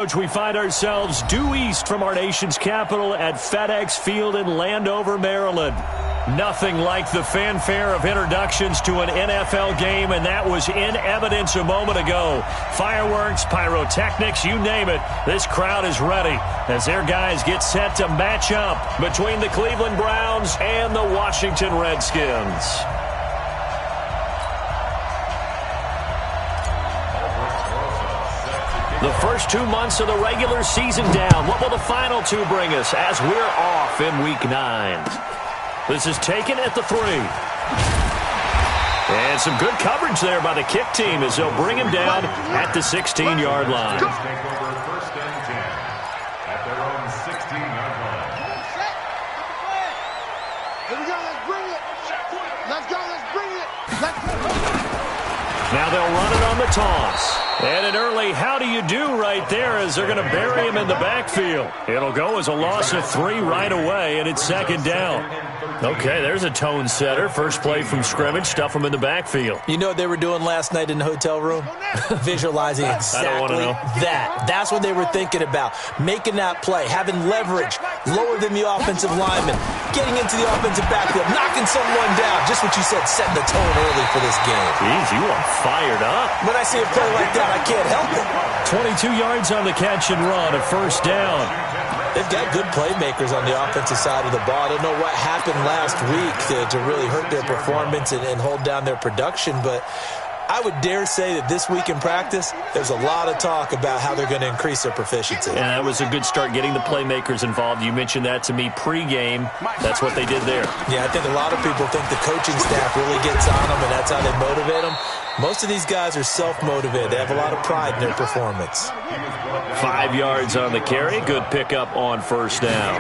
We find ourselves due east from our nation's capital at FedEx Field in Landover, Maryland. Nothing like the fanfare of introductions to an NFL game, and that was in evidence a moment ago. Fireworks, pyrotechnics, you name it. This crowd is ready as their guys get set to match up between the Cleveland Browns and the Washington Redskins. The first 2 months of the regular season down. What will the final two bring us as we're off in Week 9? This is taken at the 3. And some good coverage there by the kick team as they'll bring him down at the 16-yard line. Now they'll run it on the toss. And an early how do you do right there as they're going to bury him in the backfield. It'll go as a loss of 3 right away, and it's second down. Okay, there's a tone setter. First play from scrimmage, stuff him in the backfield. You know what they were doing last night in the hotel room? Visualizing exactly that. That's what they were thinking about. Making that play, having leverage, lower than the offensive lineman, getting into the offensive backfield, knocking someone down. Just what you said, setting the tone early for this game. Jeez, you are fired up. When I see a play like that, I can't help it. 22 yards on the catch and run, a first down. They've got good playmakers on the offensive side of the ball. I don't know what happened last week to really hurt their performance and hold down their production, but I would dare say that this week in practice, there's a lot of talk about how they're going to increase their proficiency. And that was a good start, getting the playmakers involved. You mentioned that to me pregame. That's what they did there. Yeah, I think a lot of people think the coaching staff really gets on them, and that's how they motivate them. Most of these guys are self-motivated. They have a lot of pride in their performance. 5 yards on the carry. Good pickup on first down.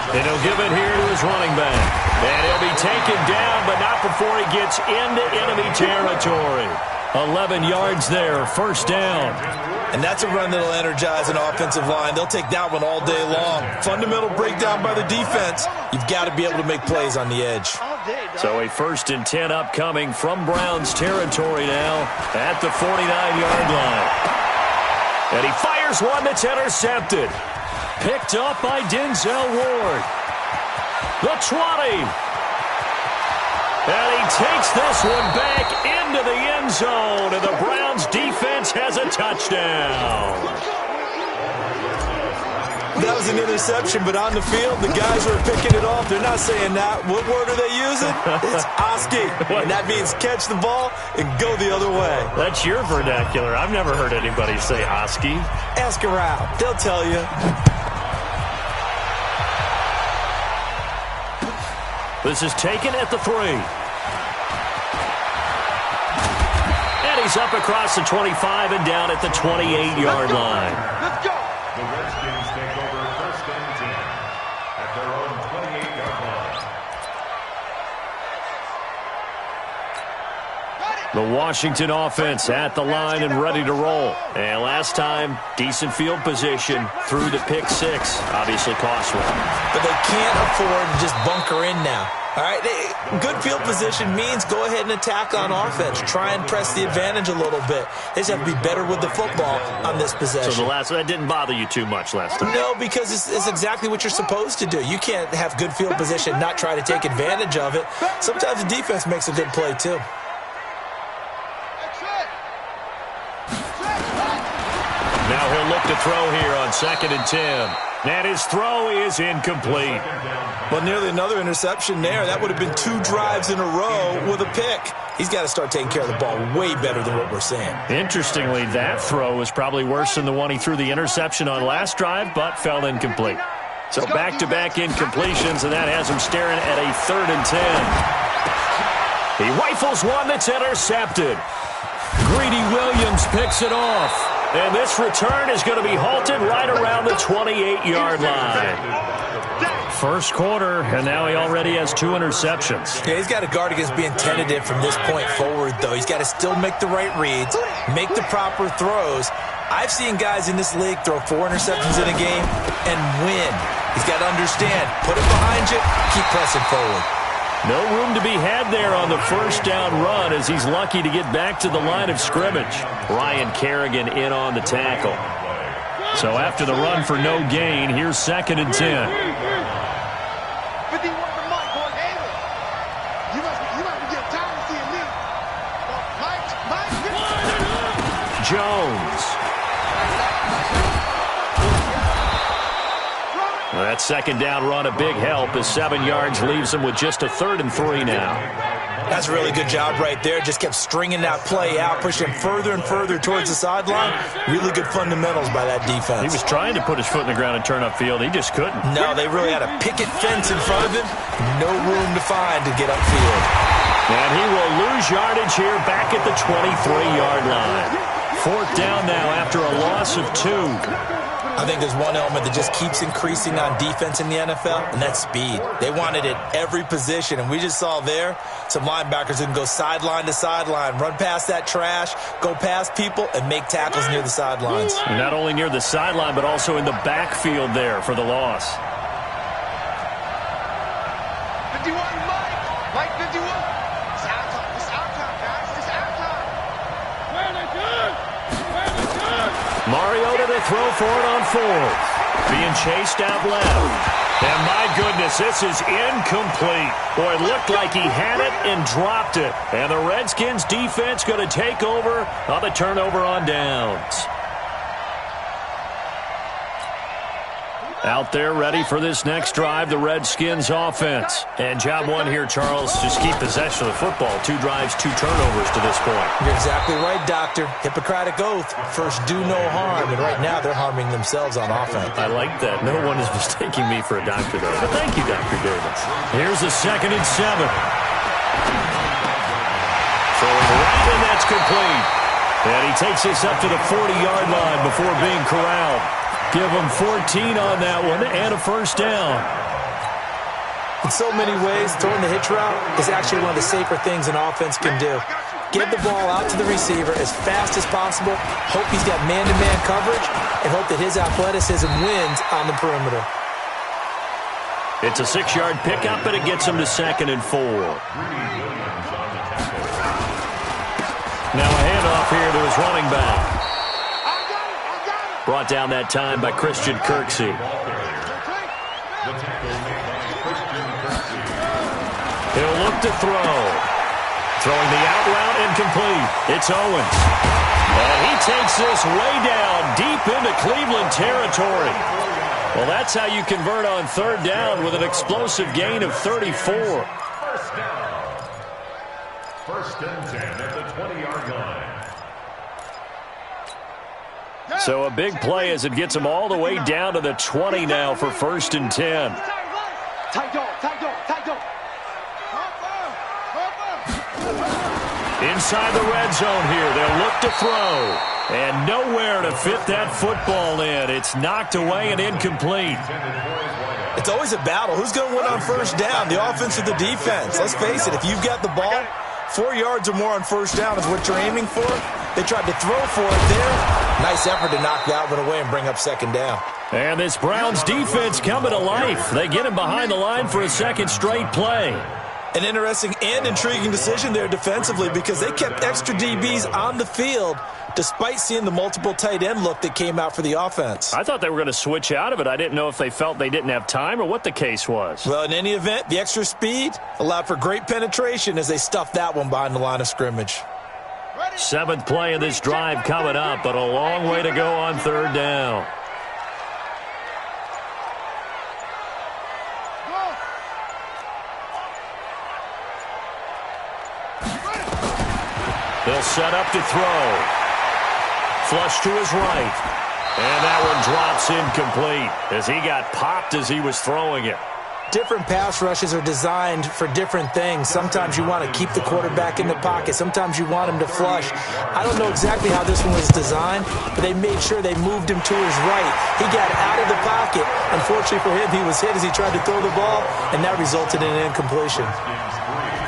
And he'll give it here to his running back. And he'll be taken down, but not before he gets into enemy territory. 11 yards there, first down. And that's a run that'll energize an offensive line. They'll take that one all day long. Fundamental breakdown by the defense. You've got to be able to make plays on the edge. So a 1st and 10 upcoming from Browns territory now at the 49-yard line. And he fires one that's intercepted. Picked up by Denzel Ward. The 20. And he takes this one back into the end zone, and the Browns defense has a touchdown. That was an interception, but on the field, the guys who are picking it off, they're not saying that. What word are they using? It's Oski, and that means catch the ball and go the other way. That's your vernacular. I've never heard anybody say Oski. Ask around. They'll tell you. This is taken at the 3. And he's up across the 25 and down at the 28-yard line. Let's go. The Redskins take over 1st and 10 at their own 28-yard line. The Washington offense at the line and ready to roll. And last time, decent field position through the pick 6. Obviously costly. But they can't afford to just bunker in now. All right, good field position means go ahead and attack on offense. Try and press the advantage a little bit. They just have to be better with the football on this possession. So that didn't bother you too much last time? No, because it's exactly what you're supposed to do. You can't have good field position, not try to take advantage of it. Sometimes the defense makes a good play, too. Now he'll look to throw here on 2nd and 10. And his throw is incomplete. Well, nearly another interception there. That would have been 2 drives in a row with a pick. He's got to start taking care of the ball way better than what we're seeing. Interestingly, that throw was probably worse than the one he threw the interception on last drive, but fell incomplete. So back-to-back incompletions, and that has him staring at a 3rd and 10. He rifles one that's intercepted. Greedy Williams picks it off. And this return is going to be halted right around the 28-yard line. First quarter, and now he already has 2 interceptions. Yeah, he's got to guard against being tentative from this point forward, though. He's got to still make the right reads, make the proper throws. I've seen guys in this league throw 4 interceptions in a game and win. He's got to understand, put it behind you, keep pressing forward. No room to be had there on the first down run as he's lucky to get back to the line of scrimmage. Ryan Kerrigan in on the tackle. So after the run for no gain, here's 2nd and 10. Jones. Well, that 2nd down run a big help as 7 yards leaves them with just a 3rd and 3 now. That's a really good job right there. Just kept stringing that play out, pushing him further and further towards the sideline. Really good fundamentals by that defense. He was trying to put his foot in the ground and turn upfield. He just couldn't. No, they really had a picket fence in front of him. No room to find to get upfield. And he will lose yardage here back at the 23-yard line. 4th down now after a loss of 2. I think there's one element that just keeps increasing on defense in the NFL, and that's speed. They want it at every position, and we just saw there some linebackers who can go sideline to sideline, run past that trash, go past people, and make tackles near the sidelines. Not only near the sideline, but also in the backfield there for the loss. 51, Mike 51. It's out time. It's out time, guys. It's out time. Where they good? Mariota to throw for it on 4th. Being chased out left. And my goodness, this is incomplete. Boy, it looked like he had it and dropped it. And the Redskins defense going to take over on the turnover on downs. Out there ready for this next drive, the Redskins offense. And job 1 here, Charles, just keep possession of the football. 2 drives, 2 turnovers to this point. You're exactly right, Doctor. Hippocratic oath. First, do no harm. And right now, they're harming themselves on offense. I like that. No one is mistaking me for a doctor, though. But thank you, Dr. Davis. Here's a 2nd and 7. Throwing right, and that's complete. And he takes this up to the 40-yard line before being corralled. Give him 14 on that one and a 1st down. In so many ways, throwing the hitch route is actually one of the safer things an offense can do. Get the ball out to the receiver as fast as possible, hope he's got man-to-man coverage, and hope that his athleticism wins on the perimeter. It's a 6-yard pickup, and it gets him to 2nd and 4. Now a handoff here to his running back. Brought down that time by Christian Kirksey. He'll look to throw. Throwing the out route incomplete. It's Owens. And he takes this way down deep into Cleveland territory. Well, that's how you convert on 3rd down with an explosive gain of 34. 1st down. 1st and 10 at the 20-yard line. So a big play as it gets him all the way down to the 20 now for 1st and 10. Inside the red zone here, they'll look to throw. And nowhere to fit that football in. It's knocked away and incomplete. It's always a battle. Who's going to win on 1st down, the offense or the defense? Let's face it, if you've got the ball, 4 yards or more on 1st down is what you're aiming for. They tried to throw for it there. Nice effort to knock that one away and bring up 2nd down. And this Browns defense coming to life. They get him behind the line for a 2nd straight play. An interesting and intriguing decision there defensively because they kept extra DBs on the field despite seeing the multiple tight end look that came out for the offense. I thought they were going to switch out of it. I didn't know if they felt they didn't have time or what the case was. Well, in any event, the extra speed allowed for great penetration as they stuffed that one behind the line of scrimmage. 7th play of this drive coming up, but a long way to go on 3rd down. They'll set up to throw. Flush to his right. And that one drops incomplete as he got popped as he was throwing it. Different pass rushes are designed for different things. Sometimes you want to keep the quarterback in the pocket. Sometimes you want him to flush. I don't know exactly how this one was designed, but they made sure they moved him to his right. He got out of the pocket. Unfortunately for him, he was hit as he tried to throw the ball, and that resulted in an incompletion.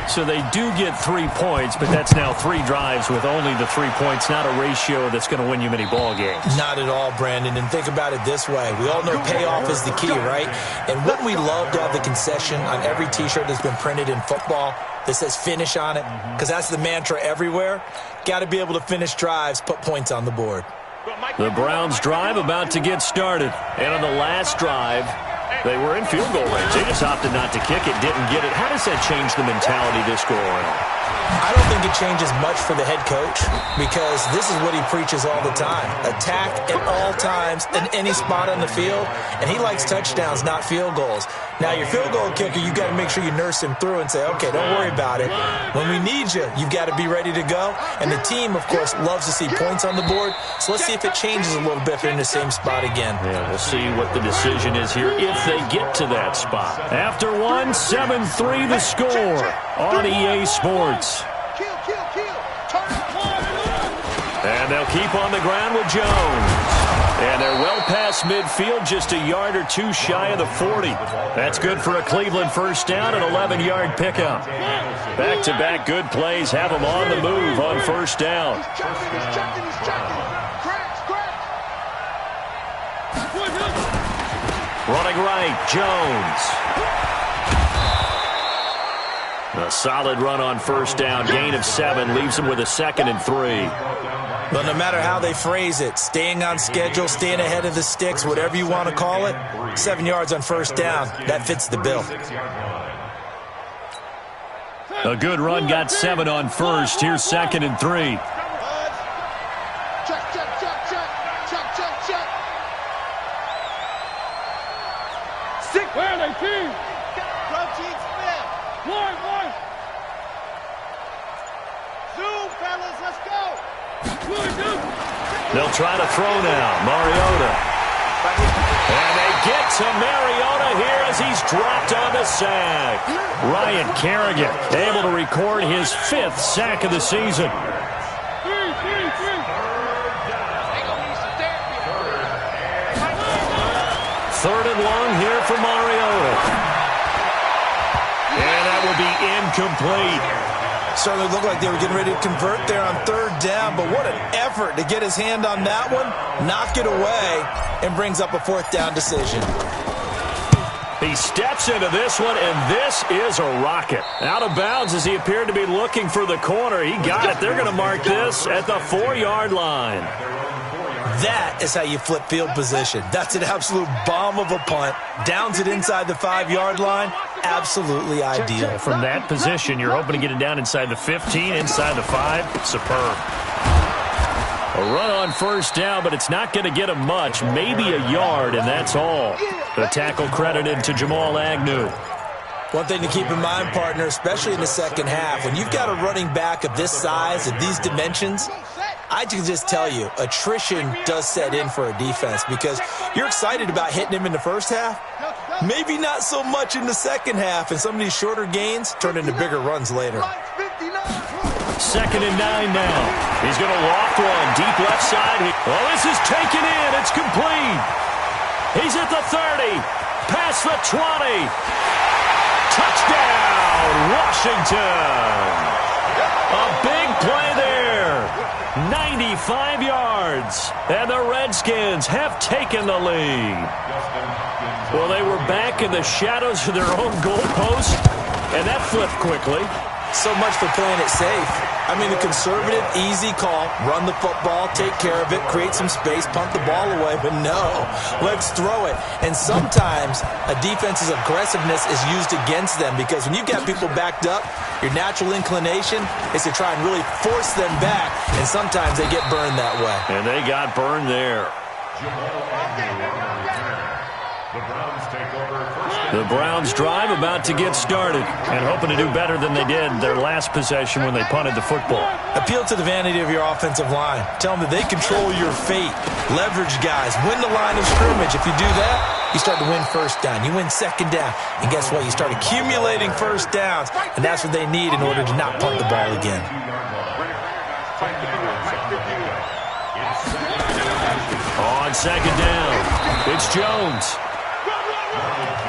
So they do get 3 points, but that's now 3 drives with only the 3 points, not a ratio that's going to win you many ball games. Not at all, Brandon. And think about it this way. We all know payoff is the key, right? And wouldn't we love to have the concession on every T-shirt that's been printed in football that says finish on it? Because that's the mantra everywhere. Got to be able to finish drives, put points on the board. The Browns drive about to get started. And on the last drive, they were in field goal range. They just opted not to kick it, didn't get it. How does that change the mentality this go around? I don't think it changes much for the head coach because this is what he preaches all the time. Attack at all times in any spot on the field, and he likes touchdowns, not field goals. Now, your field goal kicker, you've got to make sure you nurse him through and say, okay, don't worry about it. When we need you, you've got to be ready to go. And the team, of course, loves to see points on the board. So let's see if it changes a little bit if they're in the same spot again. Yeah, we'll see what the decision is here if they get to that spot. After one, 7-3 the score on EA Sports. And they'll keep on the ground with Jones. And they're well past midfield, just a yard or two shy of the 40. That's good for a Cleveland first down, an 11-yard pickup. Back-to-back good plays have them on the move on first down. He's checking. Correct. Running right, Jones. A solid run on first down, gain of 7, leaves him with a 2nd and 3. But no matter how they phrase it, staying on schedule, staying ahead of the sticks, whatever you want to call it, 7 yards on first down, that fits the bill. A good run got 7 on first. Here's 2nd and 3. Check. Stick. Where are they, team? Protein spin. One. Zoom, fellas, let's go. They'll try to throw now. Mariota. And they get to Mariota here as he's dropped on the sack. Ryan Kerrigan able to record his 5th sack of the season. Third and long here for Mariota. And that will be incomplete. Certainly looked like they were getting ready to convert there on third down, but what an effort to get his hand on that one, knock it away, and brings up a 4th down decision. He steps into this one, and this is a rocket. Out of bounds as he appeared to be looking for the corner. He got it. They're going to mark this at the 4-yard line. That is how you flip field position. That's an absolute bomb of a punt. Downs it inside the 5-yard line. Absolutely ideal. From that position, you're hoping to get it down inside the 15, inside the 5. Superb. A run on first down, but it's not going to get him much. Maybe a yard, and that's all. The tackle credited to Jamal Agnew. One thing to keep in mind, partner, especially in the second half, when you've got a running back of this size, of these dimensions, I can just tell you, attrition does set in for a defense because you're excited about hitting him in the first half. Maybe not so much in the second half, and some of these shorter gains turn into bigger runs later. 2nd and 9 now. He's going to loft one. Deep left side. Well, this is taken in. It's complete. He's at the 30. Past the 20. Touchdown, Washington. A big play there. 95 yards. And the Redskins have taken the lead. Well, they were back in the shadows of their own goalpost, and that flipped quickly. So much for playing it safe. I mean, a conservative, easy call, run the football, take care of it, create some space, punt the ball away. But no, let's throw it. And sometimes a defense's aggressiveness is used against them because when you've got people backed up, your natural inclination is to try and really force them back. And sometimes they get burned that way. And they got burned there. The Browns drive about to get started and hoping to do better than they did their last possession when they punted the football. Appeal to the vanity of your offensive line. Tell them that they control your fate. Leverage guys. Win the line of scrimmage. If you do that, you start to win first down. You win second down. And guess what? You start accumulating first downs. And that's what they need in order to not punt the ball again. On second down, it's Jones.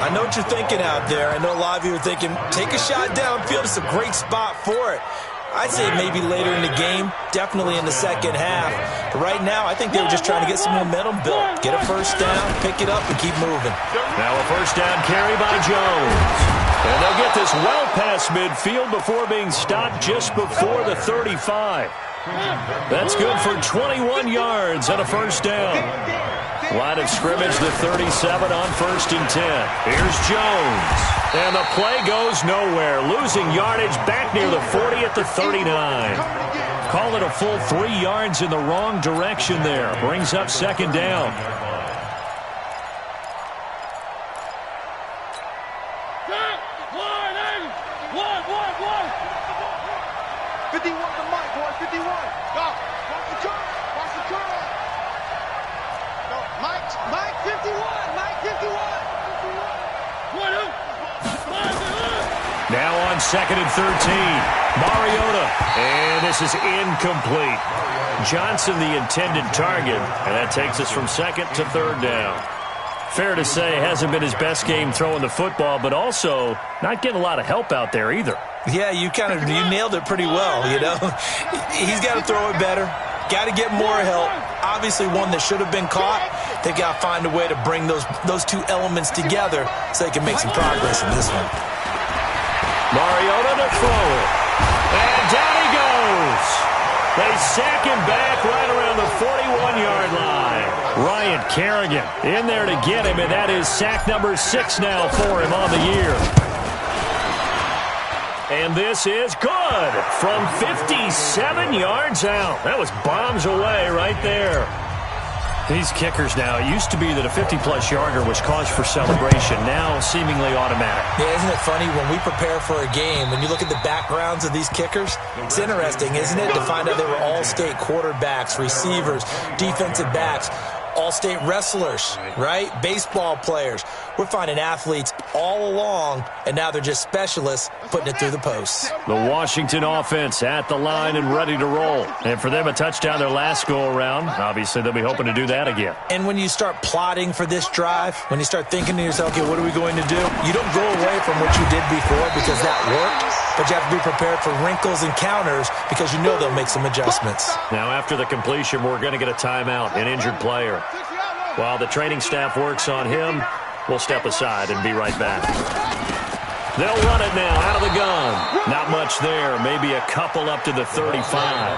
I know what you're thinking out there. I know a lot of you are thinking, take a shot downfield. It's a great spot for it. I'd say maybe later in the game, definitely in the second half. But right now, I think they were just trying to get some momentum built. Get a first down, pick it up, and keep moving. Now a first down carry by Jones. And they'll get this well past midfield before being stopped just before the 35. That's good for 21 yards and a first down. Line of scrimmage, the 37 on 1st and 10. Here's Jones. And the play goes nowhere. Losing yardage back near the 40 at the 39. Call it a full 3 yards in the wrong direction there. Brings up 2nd down. 51 to Mike, boy, 51. Go. Watch the curl. Watch the curl. Go. Mike 51. Mike 51. Now on 2nd and 13. Mariota. And this is incomplete. Johnson the intended target. And that takes us from 2nd to 3rd down. Fair to say, hasn't been his best game throwing the football, but also not getting a lot of help out there either. Yeah, you nailed it pretty well, you know. He's got to throw it better. Got to get more help. Obviously one that should have been caught. They got to find a way to bring those two elements together so they can make some progress in this one. Mariota to throw it. And down he goes. They sack him back right around the 41-yard line. Ryan Kerrigan in there to get him, and that is sack number 6 now for him on the year. And this is good from 57 yards out. That was bombs away right there. These kickers now, it used to be that a 50-plus yarder was cause for celebration. Now seemingly automatic. Yeah, isn't it funny when we prepare for a game, when you look at the backgrounds of these kickers, it's interesting, isn't it, to find out they were all-state quarterbacks, receivers, defensive backs, all-state wrestlers, right? Baseball players. We're finding athletes all along, and now they're just specialists putting it through the posts. The Washington offense at the line and ready to roll. And for them, a touchdown their last go-around. Obviously, they'll be hoping to do that again. And when you start plotting for this drive, when you start thinking to yourself, okay, what are we going to do? You don't go away from what you did before because that worked, but you have to be prepared for wrinkles and counters because you know they'll make some adjustments. Now, after the completion, we're going to get a timeout, an injured player. While the training staff works on him, we'll step aside and be right back. They'll run it now out of the gun. Not much there. Maybe a couple up to the 35.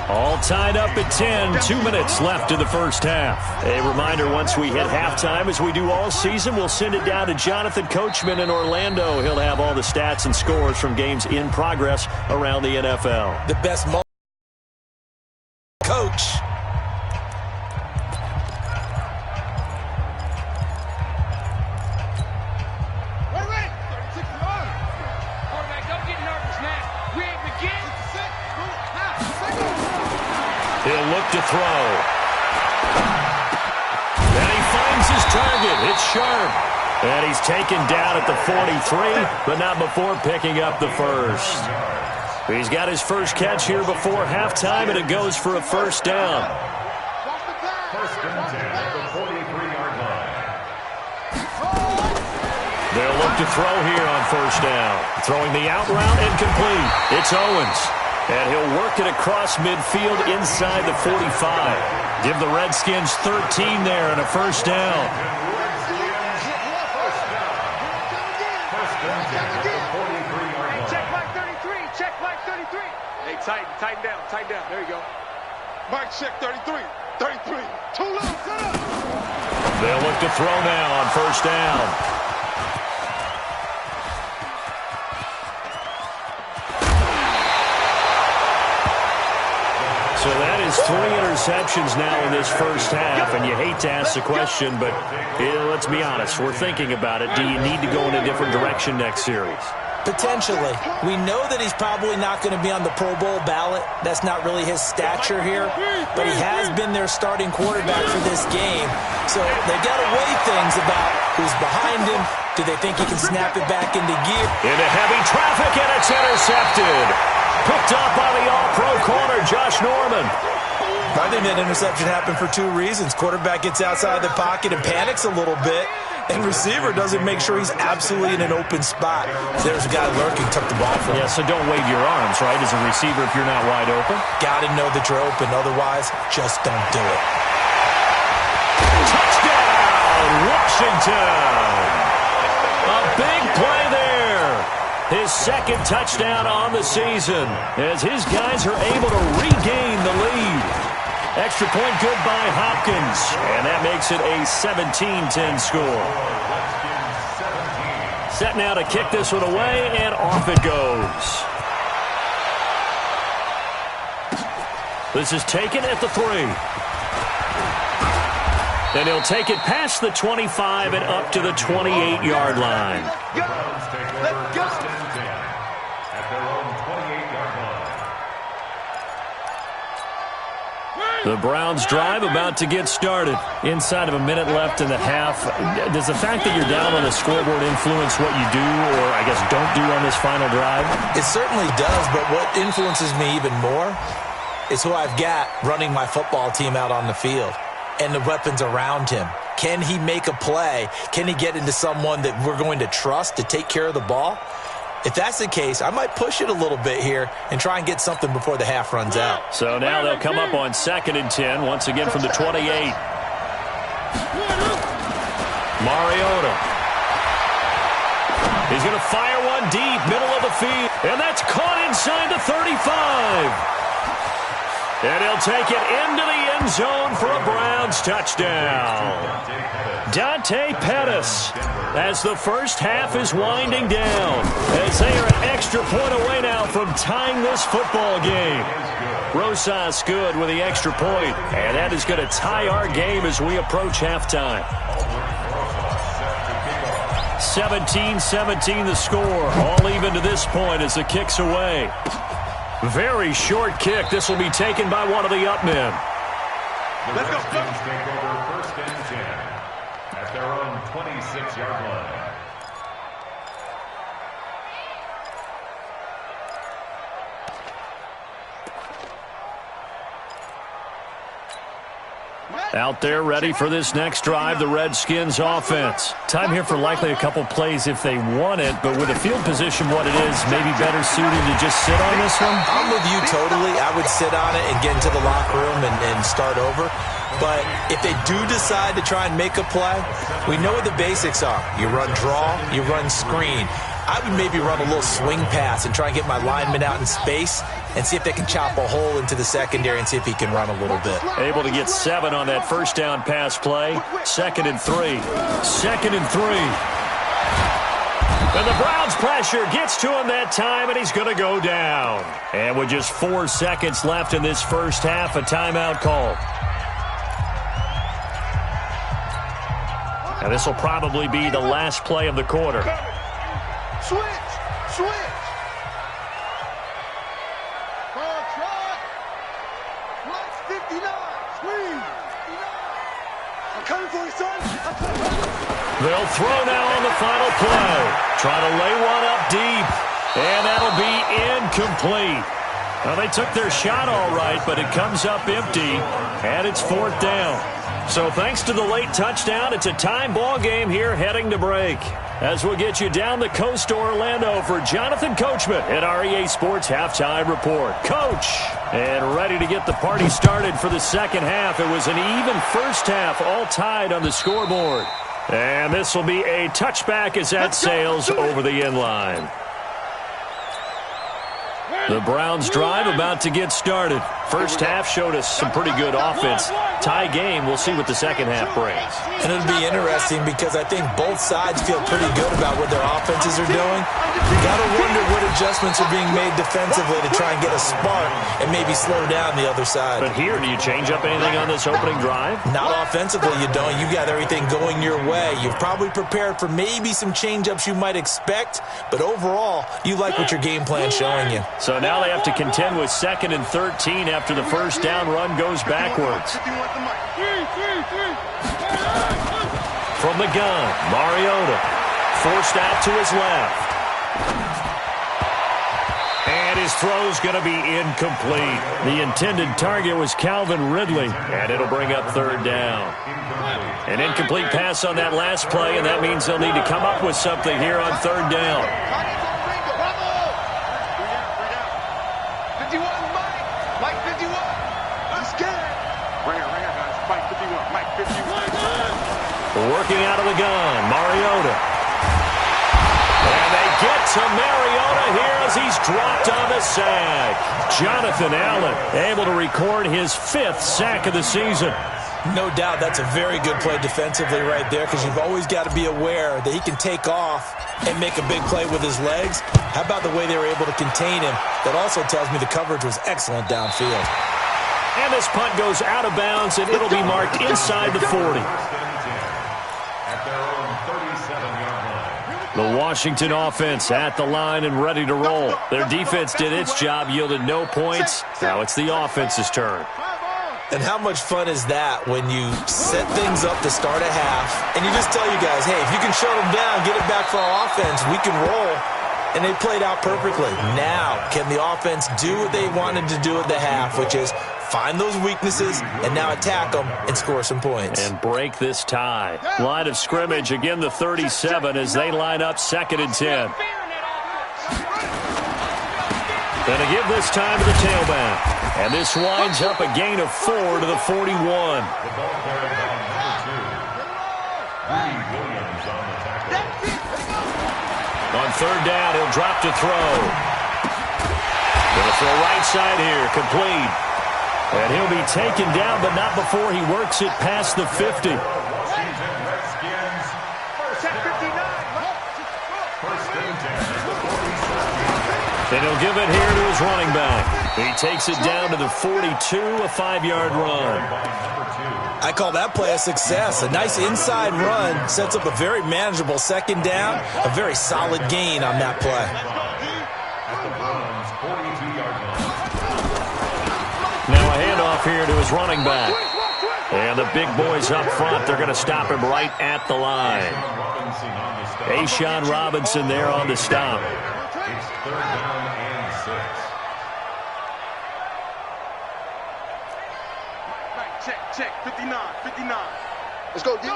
All tied up at 10. 2 minutes left in the first half. A reminder, once we hit halftime, as we do all season, we'll send it down to Jonathan Coachman in Orlando. He'll have all the stats and scores from games in progress around the NFL. The best coach. He'll look to throw. And he finds his target. It's sharp. And he's taken down at the 43, but not before picking up the first. He's got his first catch here before halftime, and it goes for a first down. First and 10 at the 43-yard line. They'll look to throw here on first down. Throwing the out route and complete. It's Owens. And he'll work it across midfield inside the 45. Give the Redskins 13 there and a first down. Check Mike 33. Check Mike 33. Hey, tighten down. There you go. Mike, check 33. 33. Too low. Set up. They'll look to throw now on first down. So that is 3 interceptions now in this first half, and you hate to ask the question, but let's be honest, we're thinking about it. Do you need to go in a different direction next series? Potentially. We know that he's probably not going to be on the Pro Bowl ballot. That's not really his stature here, but he has been their starting quarterback for this game. So they got to weigh things about who's behind him. Do they think he can snap it back into gear? Into heavy traffic, and it's intercepted. Picked up by the all-pro corner, Josh Norman. I think that interception happened for 2 reasons. Quarterback gets outside the pocket and panics a little bit, and receiver doesn't make sure he's absolutely in an open spot. There's a guy lurking, took the ball from him. Yeah, so don't wave your arms, right, as a receiver if you're not wide open. Got to know that you're open. Otherwise, just don't do it. Touchdown, Washington. A big play there. His second touchdown on the season as his guys are able to regain the lead. Extra point good by Hopkins, and that makes it a 17-10 score. Set now to kick this one away, and off it goes. This is taken at the 3. Then he'll take it past the 25 and up to the 28-yard line. Let's go. At their own 28-yard line. The Browns drive about to get started. Inside of a minute left in the half. Does the fact that you're down on the scoreboard influence what you do or, I guess, don't do on this final drive? It certainly does, but what influences me even more is who I've got running my football team out on the field and the weapons around him. Can he make a play? Can he get into someone that we're going to trust to take care of the ball? If that's the case, I might push it a little bit here and try and get something before the half runs out. So now they'll come up on 2nd and 10, once again from the 28. Mariota. He's going to fire one deep, middle of the field, and that's caught inside the 35. And he'll take it into the end zone for a Browns touchdown. Dante Pettis, as the first half is winding down, as they are an extra point away now from tying this football game. Rosas good with the extra point, and that is going to tie our game as we approach halftime. 17-17 the score, all even to this point as the kick's away. Very short kick. This will be taken by one of the up men. The Redskins take over 1st and 10 at their own 26-yard line. Out there ready for this next drive, the Redskins offense. Time here for likely a couple plays if they want it, but with the field position what it is, maybe better suited to just sit on this one? I'm with you totally. I would sit on it and get into the locker room and start over. But if they do decide to try and make a play, we know what the basics are. You run draw, you run screen. I would maybe run a little swing pass and try and get my lineman out in space and see if they can chop a hole into the secondary and see if he can run a little bit. Able to get 7 on that first down pass play. 2nd and 3. 2nd and 3. And the Browns pressure gets to him that time, and he's going to go down. And with just 4 seconds left in this first half, a timeout call. Now this will probably be the last play of the quarter. Switch! Switch! Contract! Flex 59! Squeeze! 59! I'm coming for you, son! They'll throw now on the final play. Try to lay one up deep. And that'll be incomplete. Well, they took their shot all right, but it comes up empty. And it's 4th down. So thanks to the late touchdown, it's a time ball game here heading to break. As we'll get you down the coast to Orlando for Jonathan Coachman at our EA Sports Halftime Report. Coach, and ready to get the party started for the second half. It was an even first half, all tied on the scoreboard. And this will be a touchback as that sails over the end line. The Browns drive about to get started. First half showed us some pretty good offense. Tie game, we'll see what the second half brings. And it'll be interesting because I think both sides feel pretty good about what their offenses are doing. You got to wonder what adjustments are being made defensively to try and get a spark and maybe slow down the other side. But here, do you change up anything on this opening drive? Not offensively, you don't. You got everything going your way. You've probably prepared for maybe some change-ups you might expect, but overall, you like what your game plan's showing you. So now they have to contend with 2nd and 13 after the first down run goes backwards. From the gun, Mariota forced out to his left. And his throw's going to be incomplete. The intended target was Calvin Ridley, and it'll bring up 3rd down. An incomplete pass on that last play, and that means they'll need to come up with something here on 3rd down. Working out of the gun, Mariota. And they get to Mariota. as he's dropped on the sack. Jonathan Allen able to record his 5th sack of the season. No doubt that's a very good play defensively right there, because you've always got to be aware that he can take off and make a big play with his legs. How about the way they were able to contain him? That also tells me the coverage was excellent downfield. And this punt goes out of bounds, and it'll be marked inside the 40. The Washington offense at the line and ready to roll. Their defense did its job, yielded no points. Now it's the offense's turn. And how much fun is that when you set things up to start a half, and you just tell you guys, hey, if you can shut them down, get it back for our offense, we can roll. And they played out perfectly. Now, can the offense do what they wanted to do at the half, which is find those weaknesses and now attack them and score some points. And break this tie. Line of scrimmage, again the 37 as they line up 2nd and 10. Going to give this time to the tailback. And this winds up a gain of 4 to the 41. The ball carried by number 2. Williams on the tackle. On 3rd down, he'll drop to throw. Going to throw right side here, complete. And he'll be taken down, but not before he works it past the 50. Washington Redskins. First and 10 at the 47. And he'll give it here to his running back. He takes it down to the 42, a 5-yard run. I call that play a success. A nice inside run sets up a very manageable 2nd down, a very solid gain on that play. At the Browns' 42-yard line. Now a handoff here to his running back. And the big boys up front, they're going to stop him right at the line. A'Shawn Robinson there on the stop. It's 3rd down and 6. Check, 59. Let's go, D. Go.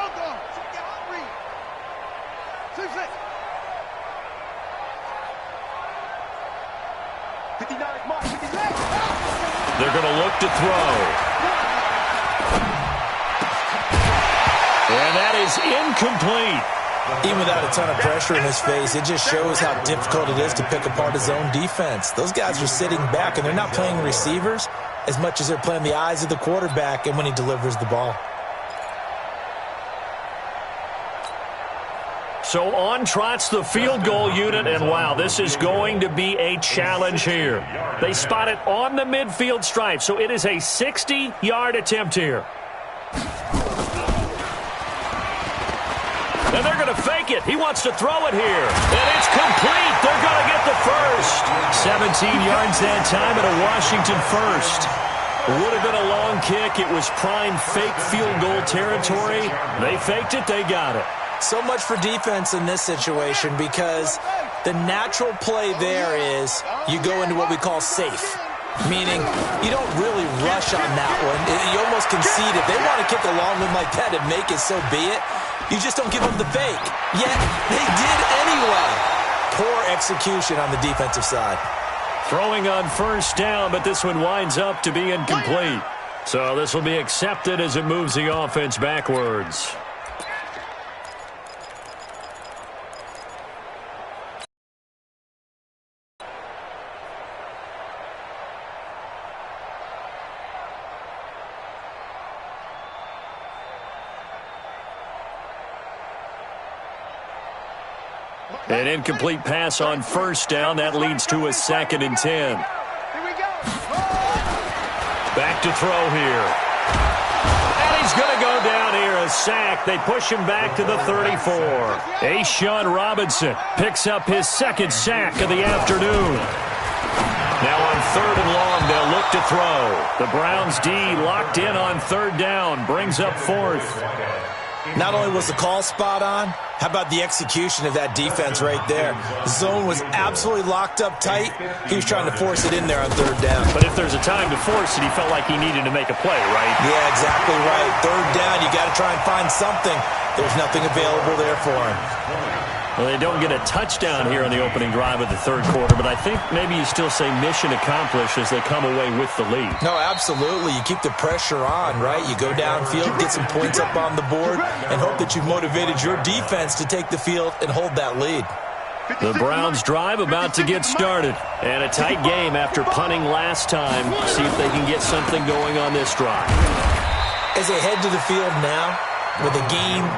59, Mark, 59. They're going to look to throw. And that is incomplete. Even without a ton of pressure in his face, it just shows how difficult it is to pick apart his own defense. Those guys are sitting back, and they're not playing receivers as much as they're playing the eyes of the quarterback and when he delivers the ball. So on trots the field goal unit, and wow, this is going to be a challenge here. They spot it on the midfield stripe, so it is a 60-yard attempt here. And they're going to fake it. He wants to throw it here. And it's complete. They're going to get the first. 17 yards that time at a Washington first. Would have been a long kick. It was prime fake field goal territory. They faked it. They got it. So much for defense in this situation, because the natural play there is you go into what we call safe, meaning you don't really rush on that one. You almost concede it. They want to kick a long one like that and make it, so be it. You just don't give them the fake. Yet they did anyway. Poor execution on the defensive side. Throwing on 1st down, but this one winds up to be incomplete. So this will be accepted as it moves the offense backwards. An incomplete pass on 1st down. That leads to a 2nd and 10. Back to throw here. And he's going to go down here, a sack. They push him back to the 34. A'Shawn Robinson picks up his 2nd sack of the afternoon. Now on 3rd and long, they'll look to throw. The Browns D locked in on 3rd down, brings up 4th. Not only was the call spot on, how about the execution of that defense right there? The zone was absolutely locked up tight. He was trying to force it in there on 3rd down. But if there's a time to force it, he felt like he needed to make a play, right? Yeah, exactly right. 3rd down, you got to try and find something. There's nothing available there for him. Well, they don't get a touchdown here on the opening drive of the 3rd quarter, but I think maybe you still say mission accomplished as they come away with the lead. No, absolutely. You keep the pressure on, right? You go downfield, get some points up on the board, and hope that you've motivated your defense to take the field and hold that lead. The Browns drive about to get started. And a tight game after punting last time. See if they can get something going on this drive. As they head to the field now, with the game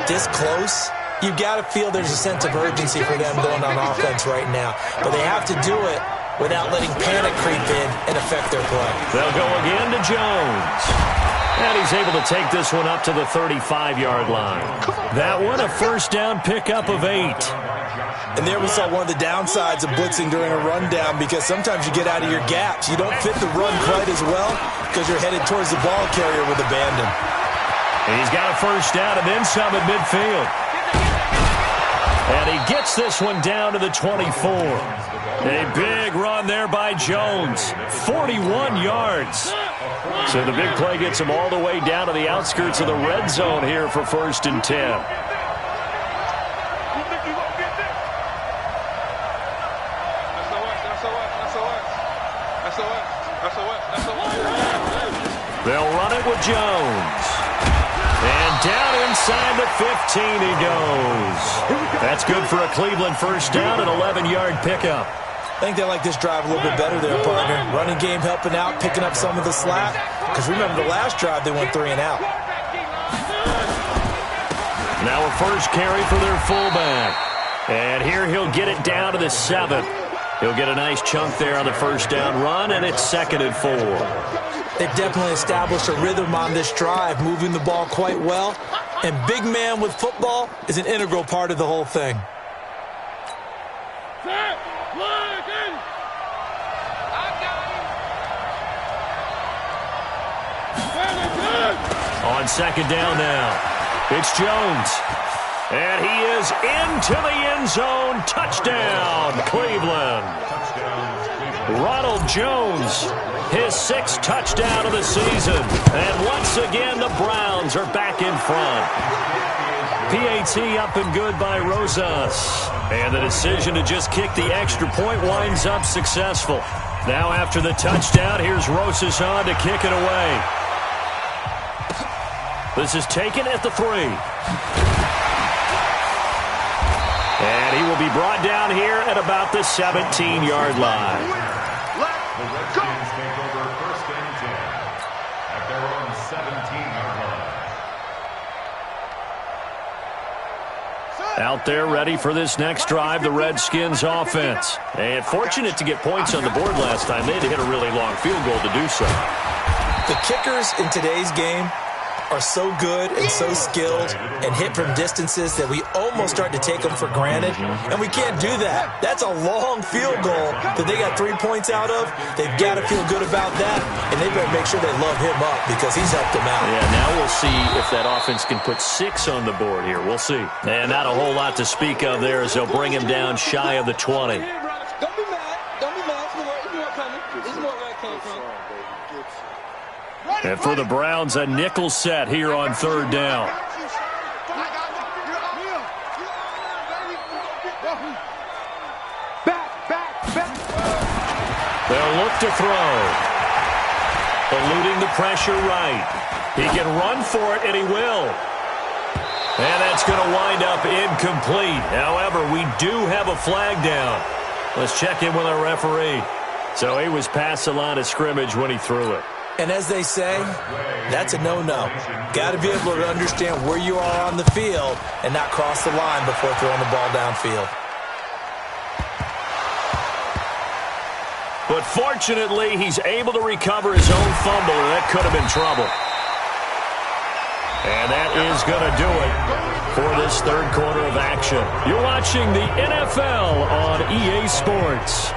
this close, you've got to feel there's a sense of urgency for them going on offense right now. But they have to do it without letting panic creep in and affect their play. They'll go again to Jones. And he's able to take this one up to the 35-yard line. That one a first down pickup of 8. And there we saw one of the downsides of blitzing during a rundown, because sometimes you get out of your gaps. You don't fit the run quite as well because you're headed towards the ball carrier with abandon. He's got a first down and then some at midfield. And he gets this one down to the 24. A big run there by Jones. 41 yards. So the big play gets him all the way down to the outskirts of the red zone here for 1st and 10. They'll run it with Jones. And down inside the 15 he goes. That's good for a Cleveland first down, an 11-yard pickup. I think they like this drive a little bit better there, partner. Running game helping out, picking up some of the slack. Because remember, the last drive they went 3 and out. Now a first carry for their fullback. And here he'll get it down to the 7. He'll get a nice chunk there on the first down run, and it's 2nd and 4. They've definitely established a rhythm on this drive, moving the ball quite well. And big man with football is an integral part of the whole thing. On 2nd down now, it's Jones. And he is into the end zone. Touchdown, Cleveland. Ronald Jones, his 6th touchdown of the season. And once again, the Browns are back in front. PAT up and good by Rosas. And the decision to just kick the extra point winds up successful. Now after the touchdown, here's Rosas on to kick it away. This is taken at the 3. And he will be brought down here at about the 17-yard line. The Redskins take over 1st and 10 at their own 17-yard line. Out there ready for this next drive, the Redskins offense. And fortunate to get points on the board last time. They had to hit a really long field goal to do so. The kickers in today's game are so good and so skilled and hit from distances that we almost start to take them for granted. And we can't do that. That's a long field goal that they got 3 points out of. They've got to feel good about that, and they better make sure they love him up because he's helped them out. Yeah, now we'll see if that offense can put 6 on the board here. We'll see. And not a whole lot to speak of there as they'll bring him down shy of the 20. Don't be mad. Don't be mad. It's more coming. It's more where it came from. And for the Browns, a nickel set here on 3rd down. They'll look to throw. Eluding the pressure right. He can run for it, and he will. And that's going to wind up incomplete. However, we do have a flag down. Let's check in with our referee. So he was past the line of scrimmage when he threw it. And as they say, that's a no-no. Got to be able to understand where you are on the field and not cross the line before throwing the ball downfield. But fortunately, he's able to recover his own fumble, and that could have been trouble. And that is going to do it for this 3rd quarter of action. You're watching the NFL on EA Sports.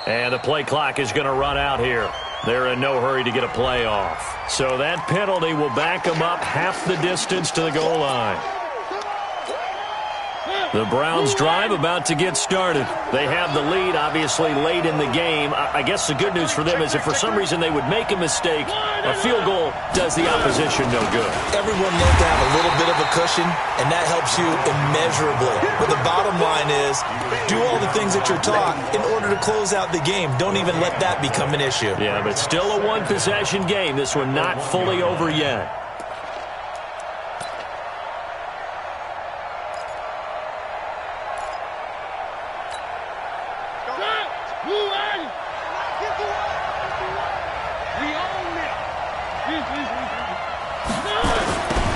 And the play clock is going to run out here. They're in no hurry to get a play off. So that penalty will back them up half the distance to the goal line. The Browns drive about to get started. They have the lead, obviously, late in the game. I guess the good news for them is if for some reason they would make a mistake, a field goal does the opposition no good. Everyone loves to have a little bit of a cushion, and that helps you immeasurably. But the bottom line is, do all the things that you're taught in order to close out the game. Don't even let that become an issue. Yeah, but still a one-possession game. This one not fully over yet.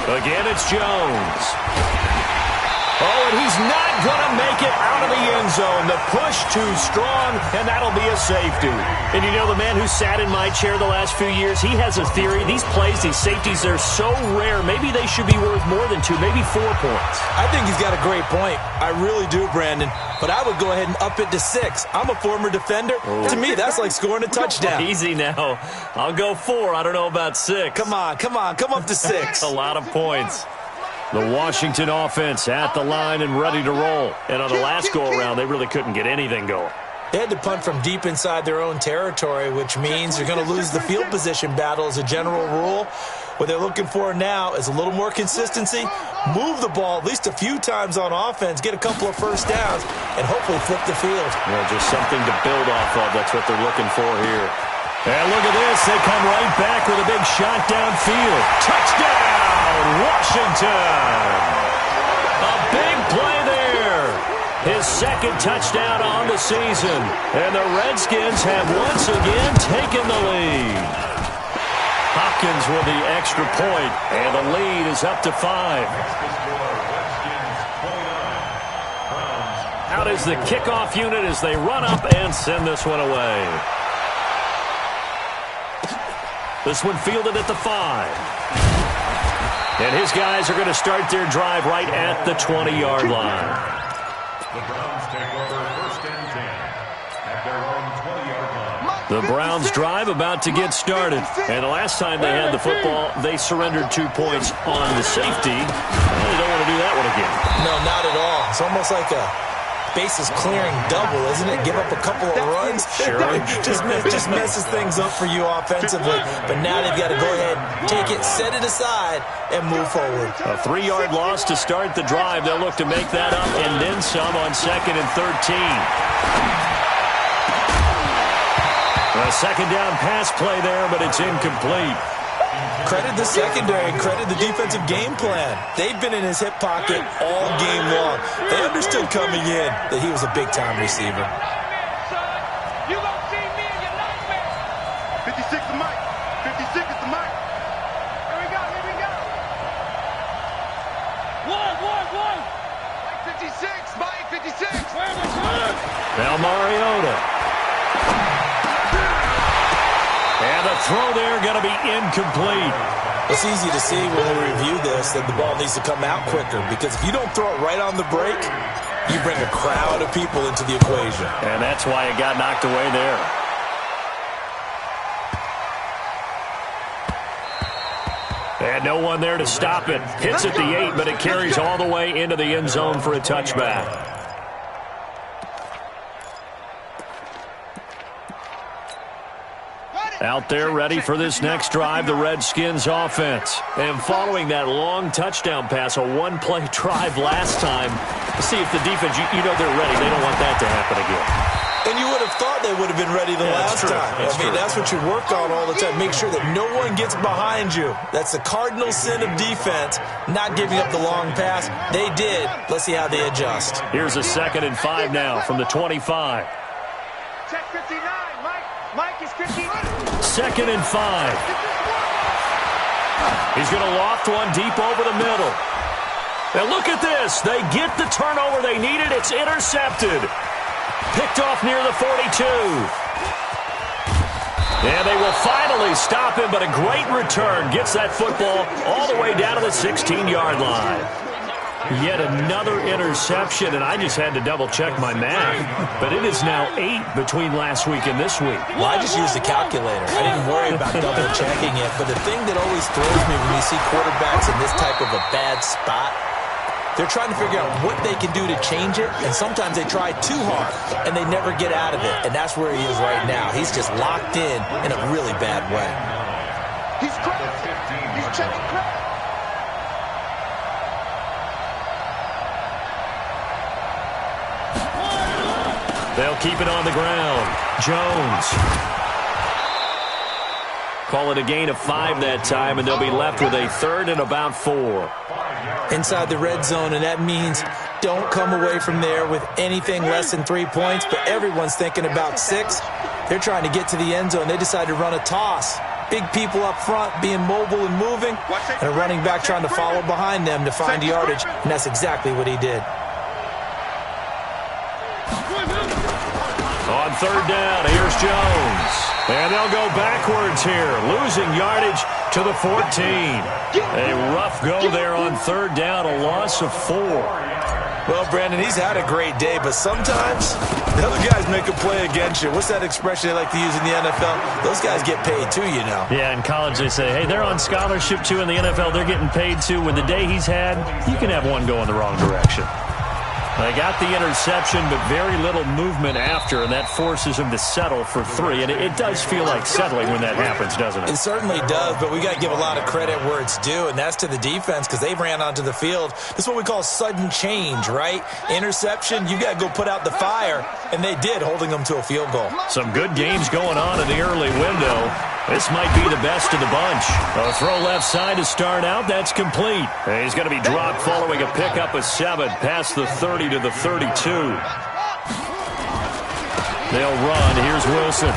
Again, it's Jones. Oh, and he's not going to make it out of the end zone. The push too strong, and that'll be a safety. And you know, the man who sat in my chair the last few years, he has a theory. These plays, these safeties, they're so rare. Maybe they should be worth more than 2, maybe 4 points. I think he's got a great point. I really do, Brandon. But I would go ahead and up it to 6. I'm a former defender. Oh. To me, that's like scoring a touchdown. Easy now. I'll go 4. I don't know about 6. Come on. Come up to 6. A lot of points. The Washington offense at the line and ready to roll. And on the last go-around, they really couldn't get anything going. They had to punt from deep inside their own territory, which means you're going to lose the field position battle as a general rule. What they're looking for now is a little more consistency, move the ball at least a few times on offense, get a couple of first downs, and hopefully flip the field. Well, just something to build off of. That's what they're looking for here. And look at this. They come right back with a big shot downfield. Touchdown, Washington. A big play there. His second touchdown on the season. And the Redskins have once again taken the lead. Hopkins with the extra point, and the lead is up to 5. Out is the kickoff unit as they run up and send this one away. This one fielded at the 5. And his guys are going to start their drive right at the 20-yard line. The Browns take over 1st and 10 at their own 20-yard line. The Browns drive about to get started. And the last time they had the football, they surrendered 2 points on the safety. Well, they don't want to do that one again. No, not at all. It's almost like a bases clearing double, isn't it? Give up a couple of runs. Sure. just messes things up for you offensively. But now they've got to go ahead, take it, set it aside, and move forward. A 3-yard loss to start the drive. They'll look to make that up and then some on 2nd and 13. A second down pass play there, but it's incomplete. Credit the secondary, credit the defensive game plan. They've been in his hip pocket all game long. They understood coming in that he was a big-time receiver. You gonna see me in your nightmare. 56 to Mike. 56 is the Mike. Here we go. One. Mike 56. Mike 56. Now Mariota. And the throw there going to be incomplete. It's easy to see when we review this that the ball needs to come out quicker, because if you don't throw it right on the break, you bring a crowd of people into the equation. And that's why it got knocked away there. And no one there to stop it. Hits at the 8, but it carries all the way into the end zone for a touchback. Out there ready for this next drive, the Redskins offense. And following that long touchdown pass, a one-play drive last time, see if the defense, you know they're ready. They don't want that to happen again. And you would have thought they would have been ready the last time. That's what you work on all the time. Make sure that no one gets behind you. That's the cardinal sin of defense, not giving up the long pass. They did. Let's see how they adjust. Here's a 2nd and 5 now from the 25. Check 59. Mike is 59. 2nd and 5. He's going to loft one deep over the middle. And look at this. They get the turnover they needed. It's intercepted. Picked off near the 42. And they will finally stop him, but a great return. Gets that football all the way down to the 16-yard line. Yet another interception, and I just had to double-check my math. But it is now 8 between last week and this week. Well, I just used the calculator. I didn't worry about double-checking it. But the thing that always throws me when you see quarterbacks in this type of a bad spot, they're trying to figure out what they can do to change it, and sometimes they try too hard, and they never get out of it. And that's where he is right now. He's just locked in a really bad way. He's cracked. He's checking crack. They'll keep it on the ground. Jones. Call it a gain of 5 that time, and they'll be left with a 3rd and about 4. Inside the red zone, and that means don't come away from there with anything less than 3 points, but everyone's thinking about 6. They're trying to get to the end zone. They decide to run a toss. Big people up front being mobile and moving, and a running back trying to follow behind them to find yardage, and that's exactly what he did. On 3rd down, here's Jones. And they'll go backwards here, losing yardage to the 14. A rough go there on 3rd down, a loss of 4. Well, Brandon, he's had a great day, but sometimes the other guys make a play against you. What's that expression they like to use in the NFL? Those guys get paid too, you know. Yeah, in college they say, hey, they're on scholarship too. In the NFL, they're getting paid too. With the day he's had, you can have one go in the wrong direction. They got the interception, but very little movement after, and that forces him to settle for 3. And it does feel like settling when that happens, doesn't it? It certainly does, but we got to give a lot of credit where it's due, and that's to the defense because they ran onto the field. This is what we call sudden change, right? Interception, you got to go put out the fire, and they did, holding them to a field goal. Some good games going on in the early window. This might be the best of the bunch. A throw left side to start out. That's complete. And he's going to be dropped following a pickup of 7 past the 30 to the 32. They'll run. Here's Wilson.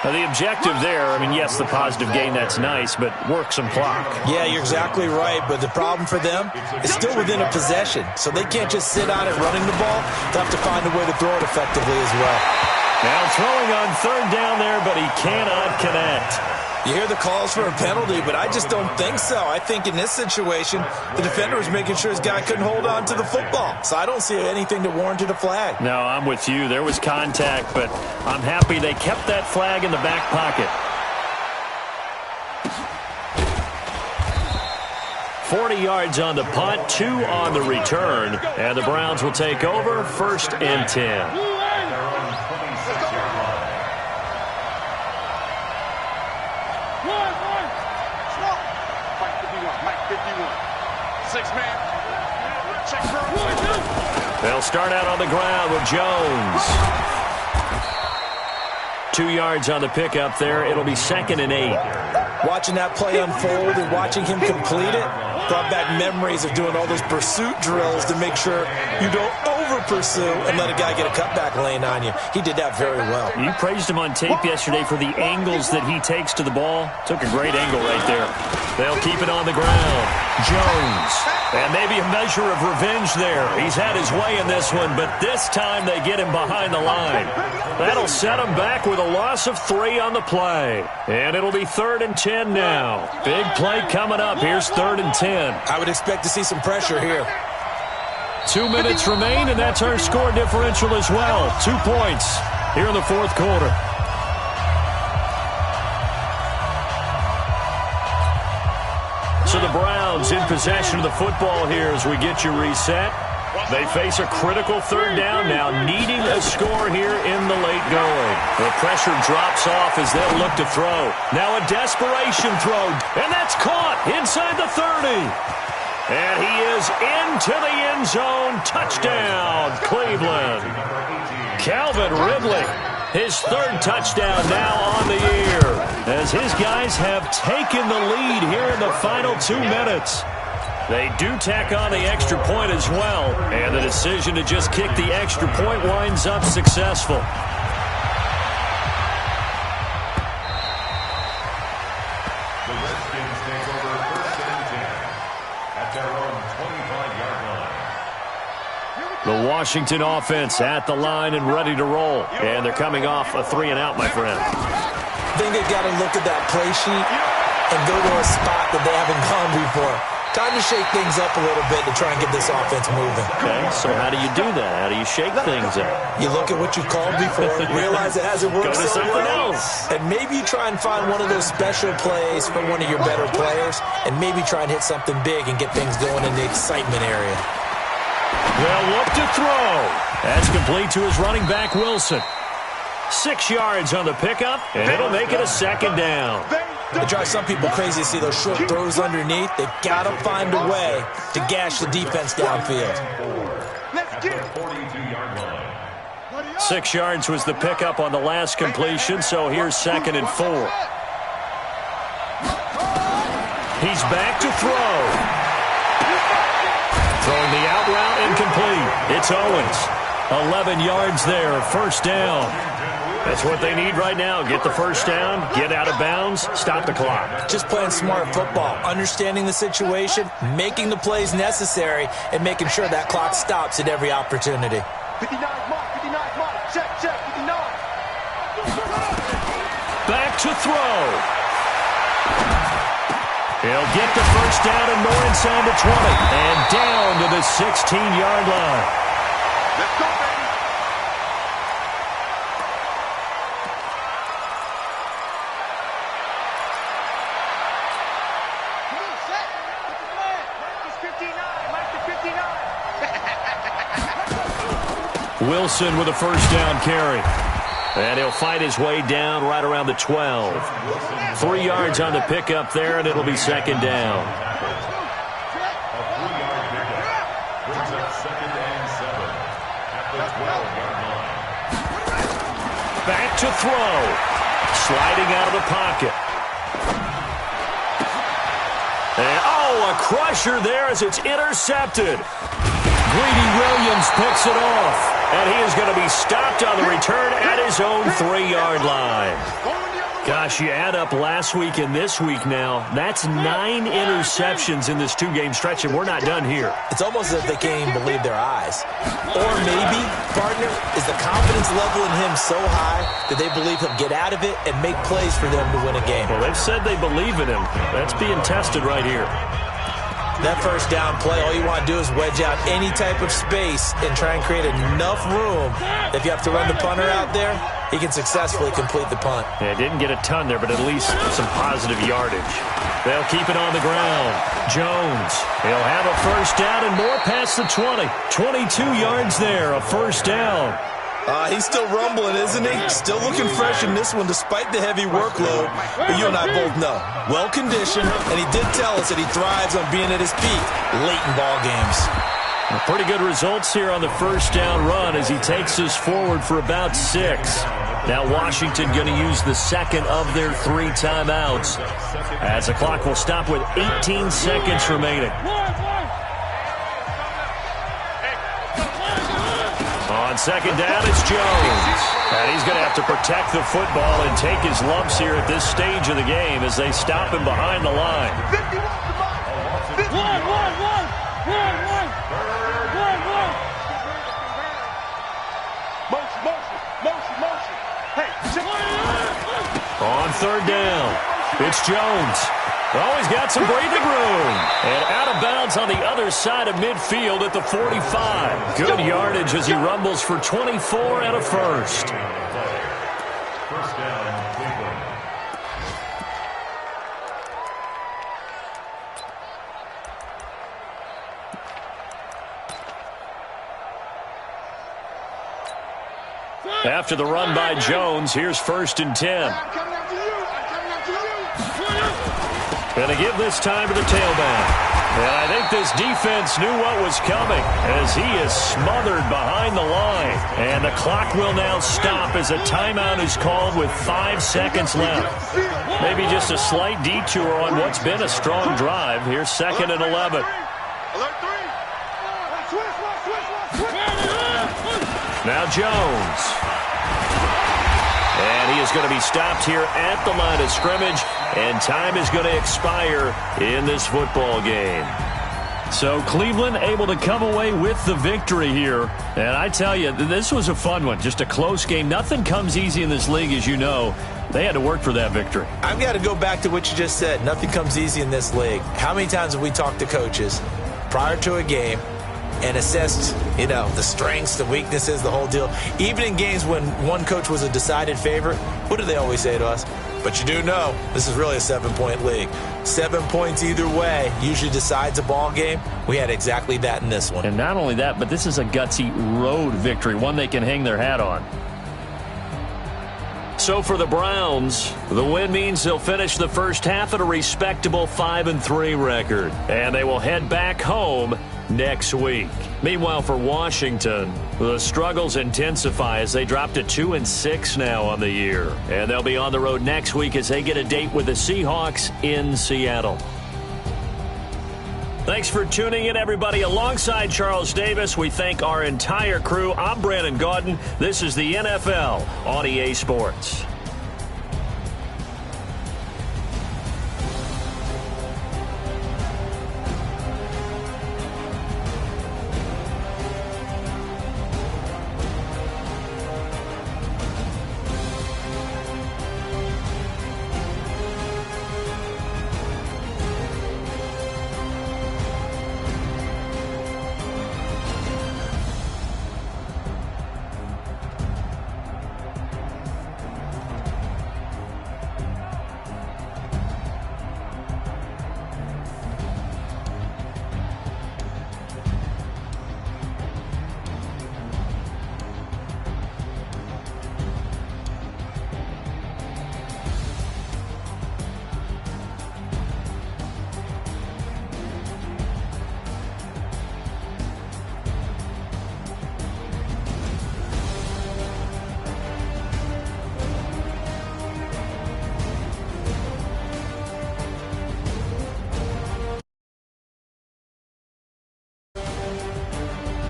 Now, the objective there, I mean, yes, the positive gain, that's nice, but work some clock. Yeah, you're exactly right, but the problem for them is still within a possession, so they can't just sit on it running the ball. They'll have to find a way to throw it effectively as well. Now throwing on 3rd down there, but he cannot connect. You hear the calls for a penalty, but I just don't think so. I think in this situation, the defender was making sure his guy couldn't hold on to the football. So I don't see anything that warranted a flag. No, I'm with you. There was contact, but I'm happy they kept that flag in the back pocket. 40 yards on the punt, 2 on the return, and the Browns will take over 1st and 10. They'll start out on the ground with Jones. 2 yards on the pickup there. It'll be 2nd and 8. Watching that play unfold and watching him complete it brought back memories of doing all those pursuit drills to make sure you don't over-pursue and let a guy get a cutback lane on you. He did that very well. You praised him on tape yesterday for the angles that he takes to the ball. Took a great angle right there. They'll keep it on the ground. Jones. And maybe a measure of revenge there. He's had his way in this one, but this time they get him behind the line. That'll set him back with a loss of 3 on the play. And it'll be 3rd and 10 now. Big play coming up. Here's 3rd and 10. I would expect to see some pressure here. 2 minutes remain, and that's our score differential as well. 2 points here in the 4th quarter. So the Browns in possession of the football here as we get you reset. They face a critical 3rd down now, needing a score here in the late going. The pressure drops off as they'll look to throw. Now a desperation throw, and that's caught inside the 30. And he is into the end zone. Touchdown, Cleveland. Calvin Ridley, his 3rd touchdown now on the year, as his guys have taken the lead here in the final 2 minutes. They do tack on the extra point as well, and the decision to just kick the extra point winds up successful. The Redskins take over 1st and 10 at their own 25-yard line. The Washington offense at the line and ready to roll, and they're coming off a 3-and-out, my friend. I think they've got to look at that play sheet and go to a spot that they haven't gone before. Time to shake things up a little bit to try and get this offense moving. Okay, so how do you do that? How do you shake things up? You look at what you called before, realize it hasn't worked Go to so something well, else. and maybe you try and find one of those special plays from one of your better players, and maybe try and hit something big and get things going in the excitement area. They'll look to throw. That's complete to his running back, Wilson. 6 yards on the pickup, and it'll make it a second down. It drives some people crazy to see those short throws underneath. They've got to find a way to gash the defense downfield. 6 yards was the pickup on the last completion, so here's 2nd and 4. He's back to throw. Throwing the out route incomplete. It's Owens. 11 yards there, first down. That's what they need right now. Get the first down, get out of bounds, stop the clock. Just playing smart football, understanding the situation, making the plays necessary, and making sure that clock stops at every opportunity. 59 mark, 59 mark, check, 59. Back to throw. He'll get the first down and more inside the 20. And down to the 16-yard line. Let's go, baby. Wilson with a first down carry. And he'll fight his way down right around the 12. 3 yards on the pickup there, and it'll be second down. Back to throw. Sliding out of the pocket. And, a crusher there as it's intercepted. Greedy Williams picks it off. And he is going to be stopped on the return at his own 3-yard line. Gosh, you add up last week and this week now. That's 9 interceptions in this 2-game stretch, and we're not done here. It's almost as if they can't even believe their eyes. Or maybe, partner, is the confidence level in him so high that they believe he'll get out of it and make plays for them to win a game. Well, they've said they believe in him. That's being tested right here. That first down play, all you want to do is wedge out any type of space and try and create enough room. If you have to run the punter out there, he can successfully complete the punt. Yeah, didn't get a ton there, but at least some positive yardage. They'll keep it on the ground. Jones, he'll have a first down and more past the 20. 22 yards there, a first down. He's still rumbling, isn't he? Still looking fresh in this one despite the heavy workload. But you and I both know, well-conditioned, and he did tell us that he thrives on being at his peak late in ball games. Well, pretty good results here on the first down run as he takes us forward for about 6. Now Washington going to use the second of their 3 timeouts as the clock will stop with 18 seconds remaining. On second down, it's Jones. And he's going to have to protect the football and take his lumps here at this stage of the game as they stop him behind the line. Motion. Hey, on third down, it's Jones. Oh, he's got some breathing room. And out of bounds on the other side of midfield at the 45. Good yardage as he rumbles for 24 and a first. First down, Cleveland. After the run by Jones, here's 1st and 10. Going to give this time to the tailback. And I think this defense knew what was coming as he is smothered behind the line. And the clock will now stop as a timeout is called with 5 seconds left. Maybe just a slight detour on what's been a strong drive. Here's 2nd and 11. Now Jones. And he is going to be stopped here at the line of scrimmage, and time is going to expire in this football game. So Cleveland able to come away with the victory here. And I tell you, this was a fun one. Just a close game. Nothing comes easy in this league, as you know. They had to work for that victory. I've got to go back to what you just said. Nothing comes easy in this league. How many times have we talked to coaches prior to a game and assessed, the strengths, the weaknesses, the whole deal? Even in games when one coach was a decided favorite, what do they always say to us? But you do know this is really a 7-point league. 7 points either way usually decides a ball game. We had exactly that in this one. And not only that, but this is a gutsy road victory, one they can hang their hat on. So for the Browns, the win means they'll finish the first half at a respectable 5-3 record. And they will head back home next week. Meanwhile, for Washington, the struggles intensify as they drop to 2-6 now on the year. And they'll be on the road next week as they get a date with the Seahawks in Seattle. Thanks for tuning in, everybody. Alongside Charles Davis, we thank our entire crew. I'm Brandon Gaudin. This is the NFL on EA Sports.